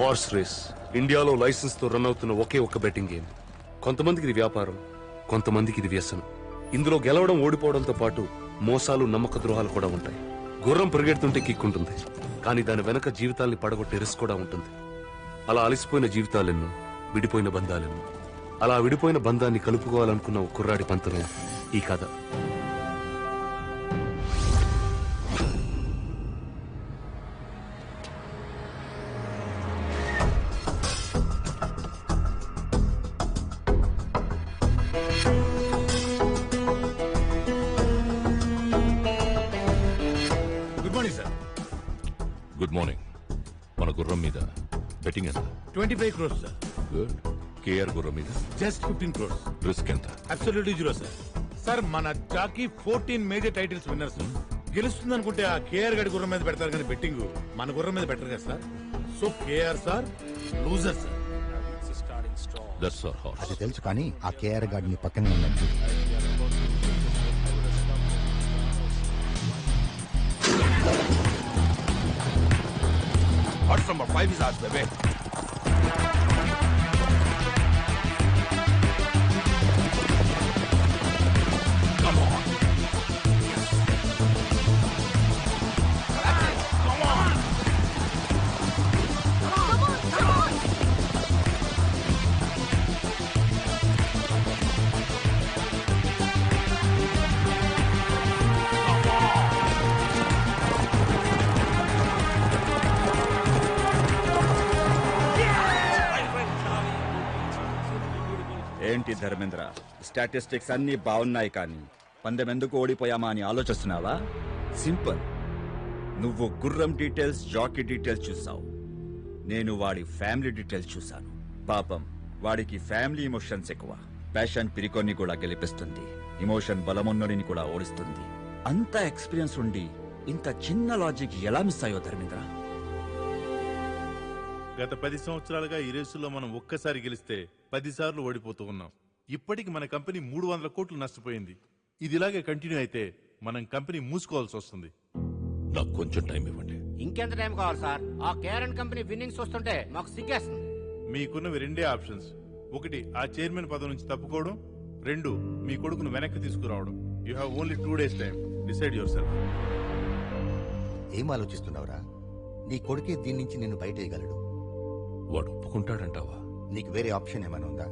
Horse race ఇండియాలో licence తో run అవుతున్న ఒకే ఒక్క బెట్టింగ్ గేమ్. కొంతమందికి ఇది వ్యాపారం, కొంతమందికి ఇది వ్యసనం. ఇందులో గెలవడం ఓడిపోవడంతో పాటు మోసాలు, నమ్మక ద్రోహాలు కూడా ఉంటాయి. గుర్రం పరిగెడుతుంటే కిక్కుంటుంది, కానీ దాని వెనక జీవితాల్ని పడగొట్టే రిస్క్ కూడా ఉంటుంది. అలా అలసిపోయిన జీవితాలెన్నో, విడిపోయిన బంధాలెన్నో. అలా విడిపోయిన బంధాన్ని కలుపుకోవాలనుకున్న ఒక కుర్రాడి పంతమే ఈ కథ. Good morning. మన గుర్రం మీద బెట్టింగ్ ఎంత? 25 crores సార్. గుడ్. కేఆర్ గుర్రం మీద జస్ట్ 15 crores. రిస్క్ ఎంత? Absolutely zero sir. సార్ మన jockey 14 major titles winner sir. గెలుస్తుంది అనుకుంటే ఆ కేఆర్ గడి గుర్రం మీద పెడతారు కానీ బెట్టింగ్ మన గుర్రం మీద పెట్టరు కదా sir. So KR sir loser sir. That's our horse. అది తెలుసు కానీ ఆ కేఆర్ గాడిని పక్కనే ఉన్నట్టు. Odds number 5 is ours, baby. Come on. Come on. ఏంటి ధర్మేంద్ర, స్టాటిస్టిక్స్ అన్ని బాగున్నాయి కానీ పందెం ఎందుకు ఓడిపోయామా అని ఆలోచిస్తున్నావా? సింపుల్. నువ్వు గుర్రం డీటెయిల్స్, జాకీ డీటెయిల్స్ చూసావు. నేను వాడి ఫ్యామిలీ డీటెయిల్స్ చూశాను. పాపం వాడికి ఫ్యామిలీ ఎమోషన్స్ ఎక్కువ. ప్యాషన్ పిరికొన్ని కూడా గెలిపిస్తుంది, ఎమోషన్ బలమున్నడిని కూడా ఓడిస్తుంది. అంత ఎక్స్పీరియన్స్ ఉండి ఇంత చిన్న లాజిక్ ఎలా మిస్ అయ్యో ధర్మేంద్ర? గత 10 సంవత్సరాలుగా ఈ రేసులో మనం ఒక్కసారి గెలిస్తే 10 సార్లు ఓడిపోతూ ఉన్నాం. ఇప్పటికి మన కంపెనీ 300 కోట్లు నష్టపోయింది. ఇది ఇలాగే కంటిన్యూ అయితే మనం కంపెనీ మూసుకోవాల్సి వస్తుంది. నాకు కొంచెం టైం ఇవ్వండి. ఇంకెంత టైం కావాలి సార్? ఆ కేఆర్ఎన్ కంపెనీ విన్నింగ్స్ వస్తుంటే మాకు సిగ్గేస్తుంది. మీకున్నవి రెండే ఆప్షన్స్. ఒకటి ఆ చైర్మన్ పదవి నుంచి తప్పుకోవడం, 2 మీ కొడుకును వెనక్కి తీసుకురావడం. You have only 2 days time. Decide your self. ఏం ఆలోచిస్తున్నావురా? నీ కొడుకే దీని నుంచి నిన్ను బయటేయగలడు. వాడు ఒప్పుకుంటాడంటావా? నీకు వేరే ఆప్షన్ ఏమైనా ఉందా?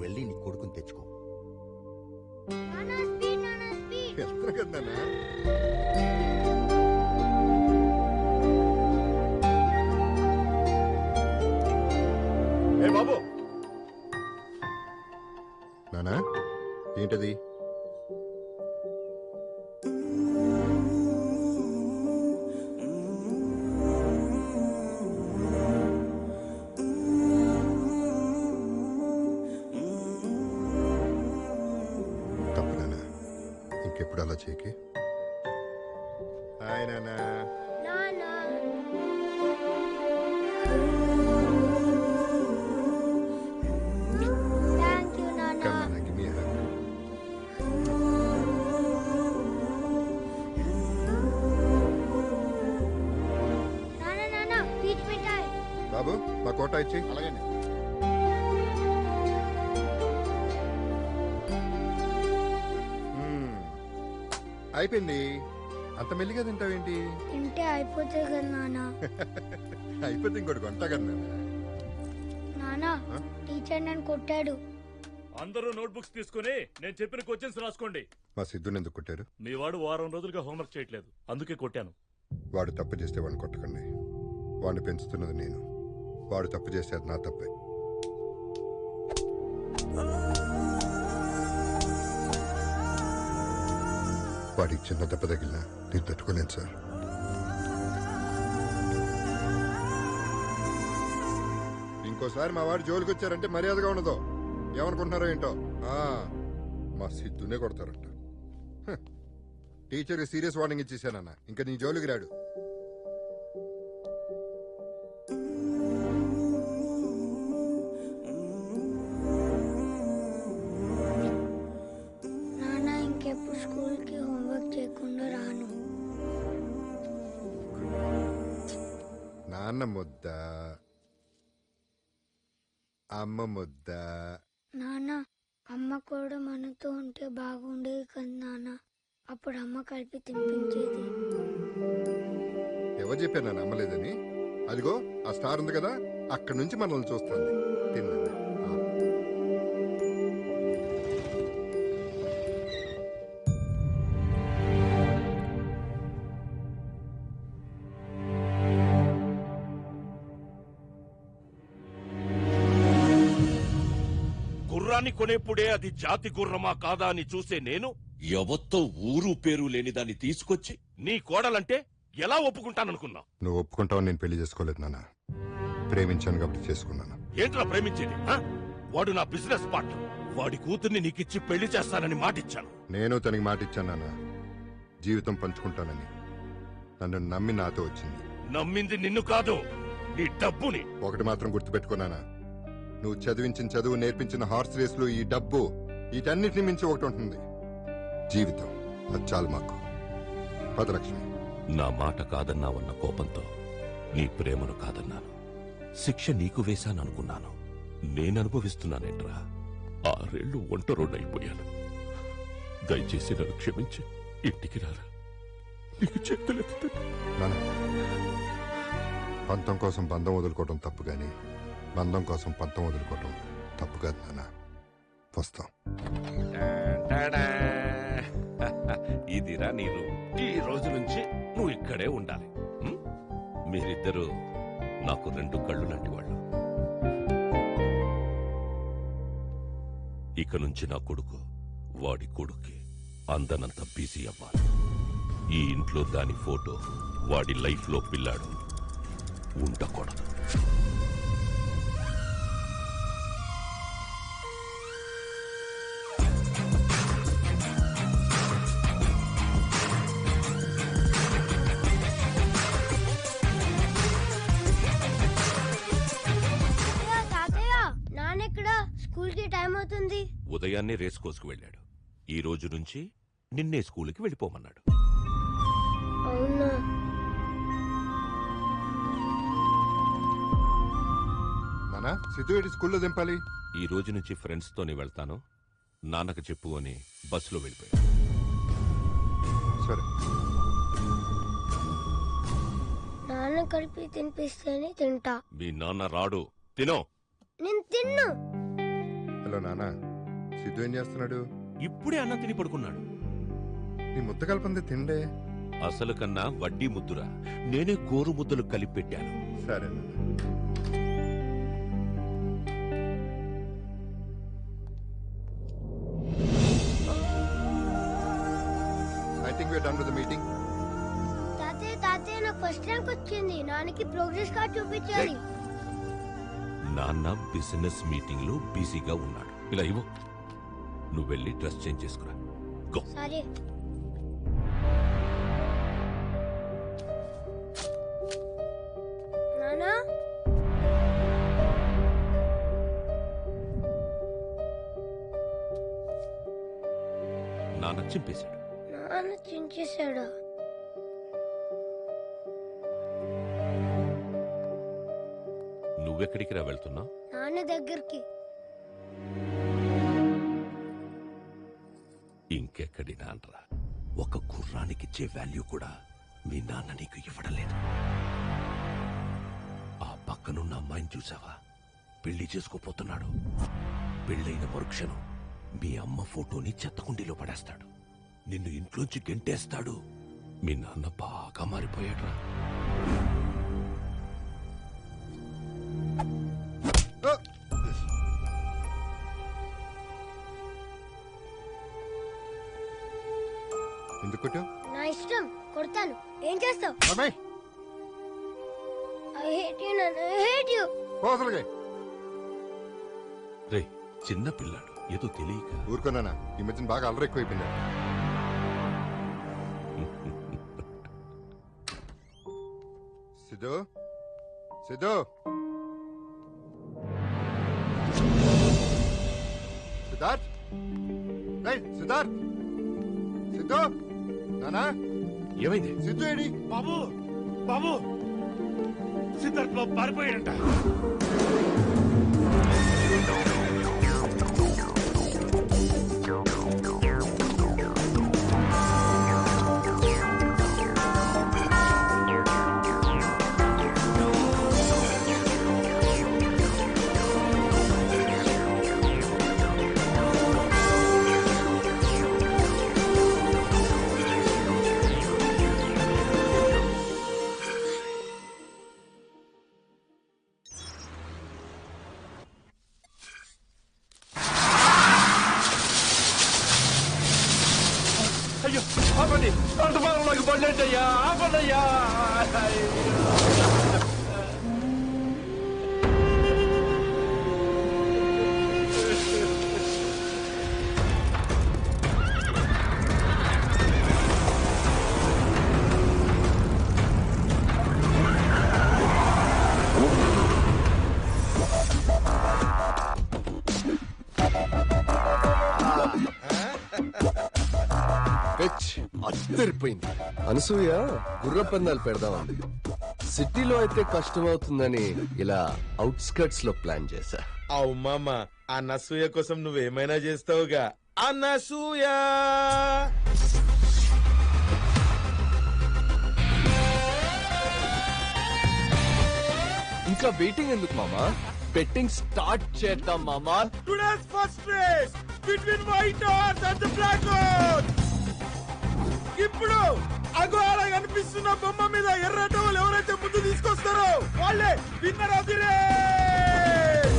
వెళ్ళి నీ కొడుకుని తెచ్చుకో. బాబు నానా, ఏంటది? తప్పు నానా, ఇంకెప్పుడు అలా చేయకి. హాయ్ నానా. Come Nana, give me a hug. బాబు, మా కోట ఇచ్చి. అలాగే. అయిపోయింది. అంత మెల్లిగా తింటావేంటి? తింటే అయిపోతుంది కదా నాన్న. అయిపోతే ఇంకోటి కొంటా కదా నాన్న. టీచర్ నన్ను కొట్టాడు. అందరూ నోట్బుక్స్ తీసుకుని నేను చెప్పిన క్వశ్చన్స్ రాసుకోండి. మా సిద్ధుని ఎందుకు కొట్టారు? మీ వాడు వారం రోజులుగా హోంవర్క్ చేయట్లేదు, అందుకే కొట్టాను. వాడు తప్పు చేస్తే వాడిని కొట్టకండి. వాడిని పెంచుతున్నది నేను. వాడు తప్పు చేస్తే అది నా తప్పే. వాడికి చిన్న దెబ్బ తగిలినా నేను తట్టుకోలేను సార్. ఇంకోసారి మా వాడు జోలికి వచ్చారంటే మర్యాదగా ఉండదు. ఏమనుకుంటున్నారో ఏంటో. మా సిద్ధునే కొడతారంట. టీచర్కి సీరియస్ వార్నింగ్ ఇచ్చేసానన్న. ఇంకా నీ జోలికి రాడు. నాన్న ఇంకెప్పుడు స్కూల్కి హోంవర్క్ చేయకుండా రాను. నాన్న ముద్ద అమ్మ ముద్ద. నాన్న అమ్మ కూడా మనతో ఉంటే బాగుండేది కదా నాన్న. అప్పుడు అమ్మ కలిపి తినిపించేది. ఎవరు చెప్పారు నన్ను అమ్మలేదని? అదిగో ఆ స్టార్ ఉంది కదా, అక్కడి నుంచి మనల్ని చూస్తుంది. తిన్నా. గుర్రాన్ని కొనేప్పుడే అది జాతి గుర్రమా కాదా అని చూసే నేను ఎవత్తో ఊరు పేరు లేని దాన్ని తీసుకొచ్చి నీ కోడలంటే ఎలా ఒప్పుకుంటాననుకున్నావు? నువ్వు ఒప్పుకుంటావని నేను పెళ్లి చేసుకోలేదు నాన్న. ప్రేమించాను కాబట్టి చేసుకున్నాను. ఏంట్రా ప్రేమించేది? ఆ? వాడు నా బిజినెస్ పార్ట్నర్. వాడి కూతుర్ని నీకిచ్చి పెళ్లి చేస్తానని మాటిచ్చాను. నేను తనకి మాట ఇచ్చాను నాన్న, జీవితం పంచుకుంటానని. నన్ను నమ్మి నాతో వచ్చింది. నమ్మింది నిన్ను కాదు, నీ డబ్బుని. ఒకటి మాత్రం గుర్తుపెట్టుకున్నానా, నువ్వు చదివించిన చదువు, నేర్పించిన హార్స్ రేసులు, ఈ డబ్బు, వీటన్నిటిని మించి ఒకటి ఉంటుంది, జీవితం. అది చాలు మాకు. పదలక్ష్మి. నా మాట కాదన్నావన్న కోపంతో నీ ప్రేమను కాదన్నాను. శిక్ష నీకు వేశాననుకున్నాను. నేననుభవిస్తున్నానేంట్రా? 6 ఏళ్లు ఒంటరోడైపోయాను. దయచేసి నన్ను క్షమించి ఇంటికి రారా. నీకు చేతులెత్తుతాను. నాన్న, పంతం కోసం బంధం వదులుకోవటం తప్పు గాని బంధం కోసం పంతం వదులుకోవటం తప్పు కాదు నాన్న. వస్తాం. ఇదిరా నీ రూమ్. ఈ రోజు నుంచి నువ్వు ఇక్కడే ఉండాలి. మీరిద్దరూ నాకు 2 కళ్ళు లాంటి వాళ్ళు. ఇక నుంచి నా కొడుకు వాడి కొడుక్కి అందనంత బిజీ అవ్వాలి. ఈ ఇంట్లో దాని ఫోటో, వాడి లైఫ్ లో పిల్లాడు ఉండకూడదు. స్కూల్ కి టైం అవుతుంది. ఉదయాన్నే రేస్ కోసుకు వెళ్ళాడు. ఈ రోజు నుంచి నిన్నే స్కూల్కి వెళ్ళిపోమన్నాడు. అవునా? నాన్న, సిద్ధు ఏడి స్కూల్లో దింపాలి? ఈ రోజు నుంచి ఫ్రెండ్స్ తోనే వెళ్తాను, నాన్నకు చెప్పు అని బస్సులో వెళ్ళిపోయాడు. సరే. నాన్న కలిపి తినిపిస్తేనే తింటా. మీ నాన్న రాడు, తినో. నేను తిన్ను. హలో నాన్న, సిద్ధు ఏం చేస్తున్నాడు? ఇప్పుడే అన్నం తిని పడుకున్నాడు. నీ ముద్ద కలపంది తిండే. అసలు కన్నా వడ్డీ ముద్దురా, నేనే గోరు ముద్దలు కలిపి పెట్టాను. సరే నాన్న. I think we're done with the meeting. తాతయ్య నాకు ఫస్ట్ ర్యాంక్ వచ్చింది. నాన్నకి ప్రోగ్రెస్ కార్డ్ చూపించాలి. నాన్న బిజినెస్ మీటింగ్ లో బిజీగా ఉన్నాడు. ఇలా ఇవ్వు, నువ్వు వెళ్ళి డ్రెస్ చేంజ్ చేసుకురా. గో. సరే. నానా, నాన్న చింపేశాడు. నాన్న చించేశాడా? నువ్వెక్కడికి రా వెళ్తున్నావు? నాన్న దగ్గరికి. ఇంకెక్కడి నాన్నరా? ఒక గుర్రానికిచ్చే వాల్యూ కూడా మీ నాన్న నీకు ఇవ్వడం లేదు. ఆ పక్కనున్న అమ్మాయిని చూసావా? పెళ్లి చేసుకోపోతున్నాడు. పెళ్ళైన మరుక్షణం మీ అమ్మ ఫోటోని చెత్తకుండీలో పడేస్తాడు. నిన్ను ఇంట్లోంచి గెంటేస్తాడు. మీ నాన్న బాగా మారిపోయాడురా. ఎందుకు కొట్టావు? నా ఇష్టం, కొడతాను. ఏం చేస్తావు? అమ్మాయి I hate you, Nana. I hate you. పోసలుగా రే, చిన్న పిల్లాడు, ఏదో తెలియక. ఊరుకున్నానా, ఈ మధ్యన బాగా అల్లరి ఎక్కువైపోయింది. సిద్ధు, సిద్ధు, సిద్ధార్థ్, సిద్ధార్థ్, సిద్ధు, నానా, ఏమైంది? సిద్ధు ఏడి? బాబు బాబు, సిద్ధార్థ్ బాబు పారిపోయాడంట. ఆపండి పంట పొలంలోకి పడలేండి అయ్యా ఆపండి అయ్యా అద్దరిపోయింది. అనసూయ గుర్ర పందాలు పెడదామంది. సిటీలో అయితే కష్టం అవుతుందని ఇలా అవుట్స్కర్ట్స్ లో ప్లాన్ చేశా. అవు మామ ఆ నసూయ కోసం నువ్వేమైనా చేస్తావుగా. అనసూయ ఇంకా వెయిటింగ్ ఎందుకు మామా? బెట్టింగ్ స్టార్ట్ చేద్దాం మామా. Today's first race between white horse and the black horse. ఇప్పుడు అగో అలా కనిపిస్తున్న బొమ్మ మీద ఎర్ర టవల్ ఎవరైతే ముందు తీసుకొస్తారో వాళ్ళే విన్నర్ ఆఫ్ ది రేస్.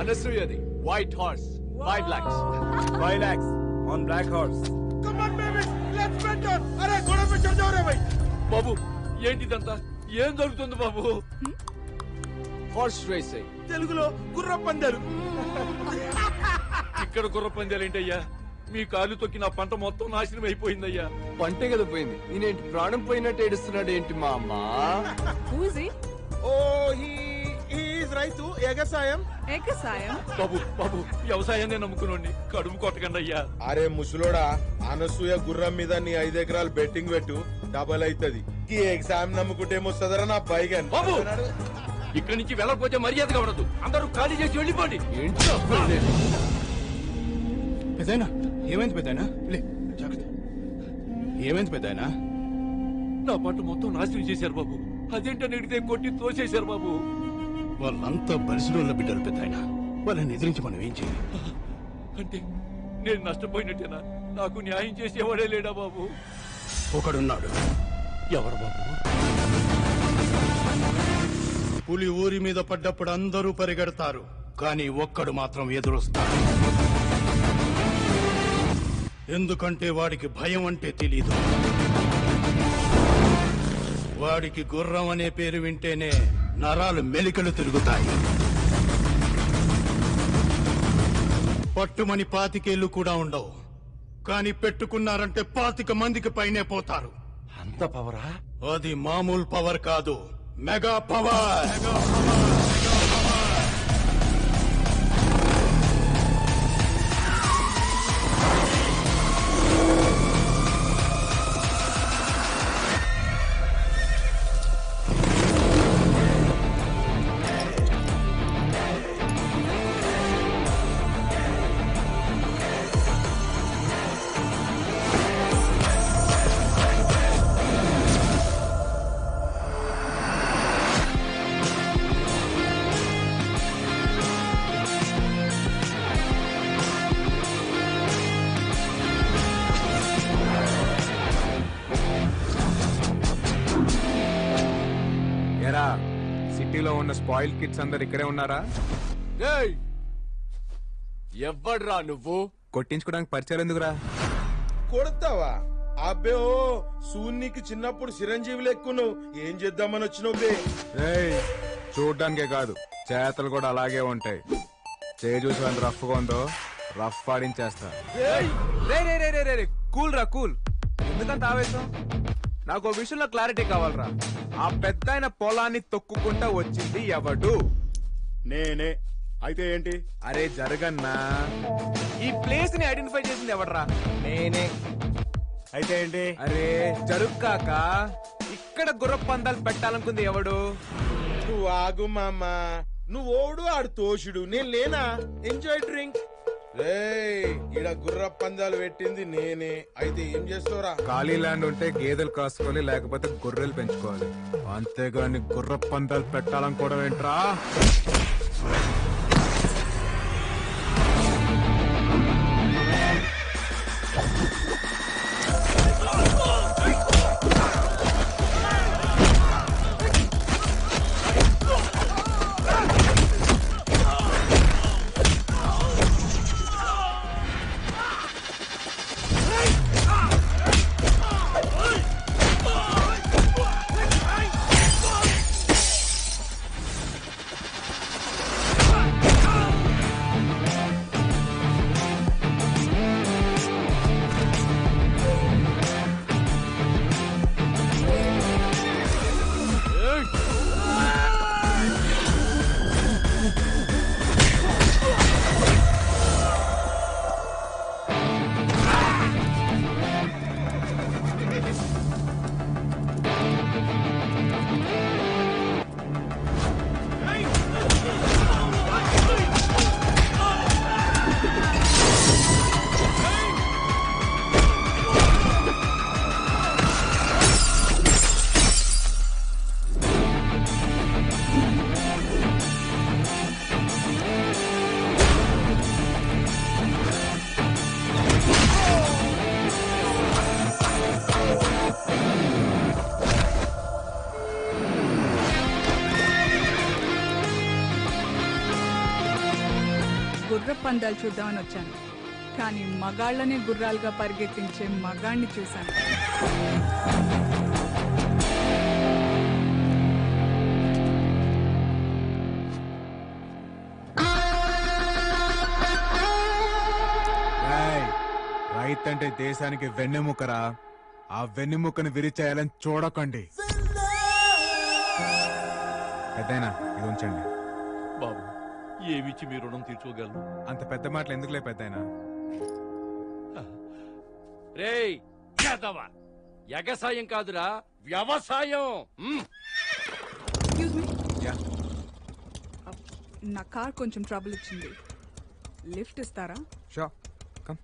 అనసూయది white horse 5 lakhs. 5 lakhs on black horse. Come on babies let's bet on. అరే గొడవ पे चल जाओ रे भाई. బాబు ఏంటిదంతా ఏం జరుగుతుంది బాబు? హార్స్ రేసింగ్ తెలుగులో గుర్ర పందాలు. ఇక్కడ గుర్ర పందాలేంటయ్యా? మీ కాలు తొక్కి నా పంట మొత్తం నాశనం అయిపోయిందయ్యా. పంటే కదా పోయింది. నేనేంటి ప్రాణం పోయినట్టు ఏడుస్తున్నాడు ఏంటి మా అమ్మ? ఓ హీ ఈజ్ రైతు ఎగసాయం. బాబు బాబు వ్యవసాయాన్ని నమ్ముకునండి, కడుపు కొట్టకండి అయ్యా. అరే ముసలోడా, అనసూయ గుర్రం మీద నీ 5 ఎకరాలు బెట్టింగ్ పెట్టు, డబల్ అవుతుంది. ఈ ఎగ్జామ్ నమ్ముకుంటే ఏమొస్తుందరా నా పైగా. బాబు ఇక్కడి నుంచి వెళ్ళకపోతే మర్యాదగా ఉండదు. అందరూ ఖాళీ చేసి వెళ్ళిపోండి. ఏంటి పెద్దయినా ఏమైంది? పెద్దయినా జాగ్రత్త. ఏమైంది పెద్దయినా? నా పంట మొత్తం నాశనం చేశారు బాబు. అదేంటని అడిగితే కొట్టి తోసేశారు బాబు. వాళ్ళంతా బలిసిన బిడ్డలు పెద్దయినా. వాళ్ళని ఎదిరించి మనం ఏం చేయాలి? అంటే నేను నష్టపోయినట్టేనా? నాకు న్యాయం చేసేవాడే లేడా బాబు? ఒకడున్నాడు. ఎవరు బాబు? పులి ఊరి మీద పడ్డప్పుడు అందరూ పరిగెడతారు, కానీ ఒక్కడు మాత్రం ఎదురొస్తాడు. ఎందుకంటే వాడికి భయం అంటే తెలీదు. వాడికి గుర్రం అనే పేరు వింటేనే నరాలు మెలికలు తిరుగుతాయి. పట్టుమని 25 ఏళ్లు కూడా ఉండవు, కానీ పెట్టుకున్నారంటే 25 మందికి పైనే పోతారు. అంత పవరా? అది మామూలు పవర్ కాదు, మెగా పవర్. సిటీలో ఉన్న స్పాయిల్ కిడ్స్ అందరు ఇక్కడే ఉన్నారా? ఎవడ్రా నువ్వు? కొట్టించుకోవడానికి పరిచయాలు ఎందుకురా? కొడతావా? అబ్బే ఓ సూన్నికి చిన్నప్పుడు చిరంజీవి లెక్కును. ఏం చేద్దామని వచ్చినావు బే? చూడ్డానికే కాదు, చేతలు కూడా అలాగే ఉంటాయి. చేయి చూసి వాళ్ళు రఫ్ గా ఉందో రఫ్ ఆడించేస్తా. కూల్ రా కూల్. ఎందుకంత ఆవేశం? నాకు విషయంలో క్లారిటీ కావాలరా. ఆ పెద్ద పొలాన్ని తొక్కుకుంటా వచ్చింది ఎవడు? నేనే. అయితే ఏంటి? అరే జరగన్నా, ఈ ప్లేస్ ని ఐడెంటిఫై చేసింది ఎవడరా? నేనే. అయితే ఏంటి? అరే జరుక్కాక ఇక్కడ గుర్ర పందాలు పెట్టాలనుకుంది ఎవడు? నువ్వు ఆగు మామా. నువ్వు ఓడు ఆడు తోషుడు, నేను లేనా? Enjoy drink. ఈడ గుర్ర పందాలు పెట్టింది నేనే. అయితే ఏం చేస్తావురా? ఖాళీ ల్యాండ్ ఉంటే గేదెలు కాసుకోవాలి, లేకపోతే గొర్రెలు పెంచుకోవాలి. అంతేగాని గుర్ర పందాలు పెట్టాలనుకోవడం ఏంట్రా? గుర్ర పందాలు చూద్దామని వచ్చాను, కానీ మగాళ్ళనే గుర్రాలుగా పరిగెత్తించే మగాణ్ణి చూశాను. రైతంటే దేశానికి వెన్నెముకరా. ఆ వెన్నెముకను విరిచేయాలని చూడకండి. పెద్దయినా ఇది ఉంచండి. బాబు, ఏమిచ్చి మీ రుణం తీర్చుకోగలను? అంత పెద్ద మాటలు ఎందుకులే పెద్దయినా. రేయ్ యాదవా, ఎగసాయం కాదురా వ్యవసాయం. ఎక్స్క్యూజ్ మీ, నా కార్ కొంచెం ట్రబుల్ ఇచ్చింది, లిఫ్ట్ ఇస్తారా? Show come.